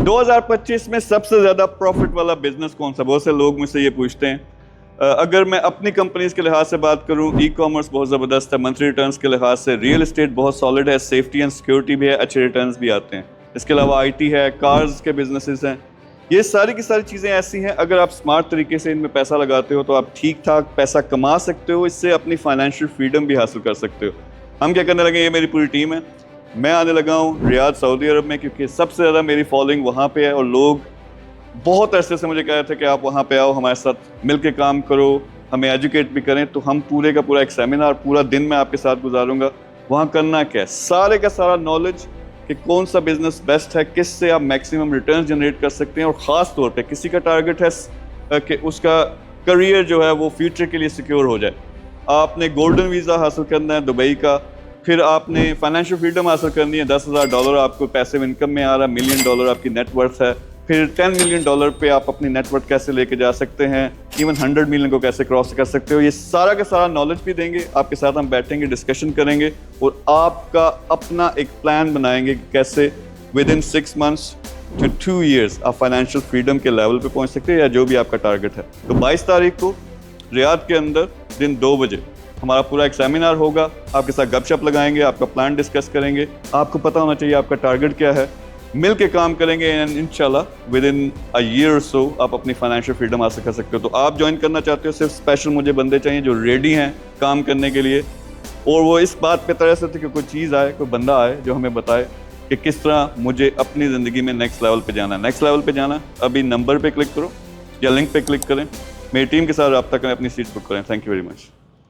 2025 में सबसे ज़्यादा प्रॉफिट वाला बिजनेस कौन सा? बहुत से लोग मुझसे ये पूछते हैं। अगर मैं अपनी कंपनीज के लिहाज से बात करूं, ई कॉमर्स बहुत ज़बरदस्त है, मंथली रिटर्न्स के लिहाज से रियल एस्टेट बहुत सॉलिड है, सेफ्टी एंड सिक्योरिटी भी है, अच्छे रिटर्न्स भी आते हैं। इसके अलावा आईटी है, कार्स के बिजनेसेस हैं। ये सारी की सारी चीज़ें ऐसी हैं, अगर आप स्मार्ट तरीके से इनमें पैसा लगाते हो तो आप ठीक ठाक पैसा कमा सकते हो, इससे अपनी फाइनेंशियल फ्रीडम भी हासिल कर सकते हो। हम क्या करने लगे, ये मेरी पूरी टीम है, मैं आने लगा हूँ रियाद सऊदी अरब में, क्योंकि सबसे ज़्यादा मेरी फॉलोइंग वहाँ पे है और लोग बहुत अरसे से मुझे कह रहे थे कि आप वहाँ पे आओ, हमारे साथ मिल के काम करो, हमें एजुकेट भी करें। तो हम पूरे का पूरा एक सेमिनार, पूरा दिन मैं आपके साथ गुजारूंगा। वहाँ करना क्या है, सारे का सारा नॉलेज कि कौन सा बिजनेस बेस्ट है, किससे आप मैक्सिमम रिटर्न जनरेट कर सकते हैं। और ख़ास तौर पे किसी का टारगेट है कि उसका करियर जो है वो फ्यूचर के लिए सिक्योर हो जाए। आपने गोल्डन वीज़ा हासिल करना है दुबई का, फिर आपने फाइनेंशियल फ्रीडम हासिल करनी है, $10,000 आपको पैसिव इनकम में आ रहा है, $1 मिलियन आपकी नेट वर्थ है, फिर $10 मिलियन पे आप अपनी नेट वर्थ कैसे लेके जा सकते हैं, इवन 100 मिलियन को कैसे क्रॉस कर सकते हो। ये सारा का सारा नॉलेज भी देंगे, आपके साथ हम बैठेंगे, डिस्कशन करेंगे और आपका अपना एक प्लान बनाएंगे कि कैसे with in 6 months to 2 years आप फाइनेंशियल फ्रीडम के लेवल पे पहुंच सकते हैं, या जो भी आपका टारगेट है। तो 22 तारीख को रियाद के अंदर दिन 2 बजे हमारा पूरा एक सेमिनार होगा, आपके साथ गपशप लगाएंगे, आपका प्लान डिस्कस करेंगे। आपको पता होना चाहिए आपका टारगेट क्या है, मिल के काम करेंगे एंड इंशाल्लाह विद इन अ ईयर और सो आप अपनी फाइनेंशियल फ्रीडम हासिल कर सकते हो। तो आप ज्वाइन करना चाहते हो, सिर्फ स्पेशल मुझे बंदे चाहिए जो रेडी हैं काम करने के लिए, और वो इस बात पे तरह से थे कि कोई चीज़ आए, कोई बंदा आए जो हमें बताए कि किस तरह मुझे अपनी ज़िंदगी में नेक्स्ट लेवल पे जाना है। नेक्स्ट लेवल पे जाना, अभी नंबर पे क्लिक करो या लिंक पे क्लिक करें, मेरी टीम के साथ रब्ता करें, अपनी सीट बुक करें। Thank you very much.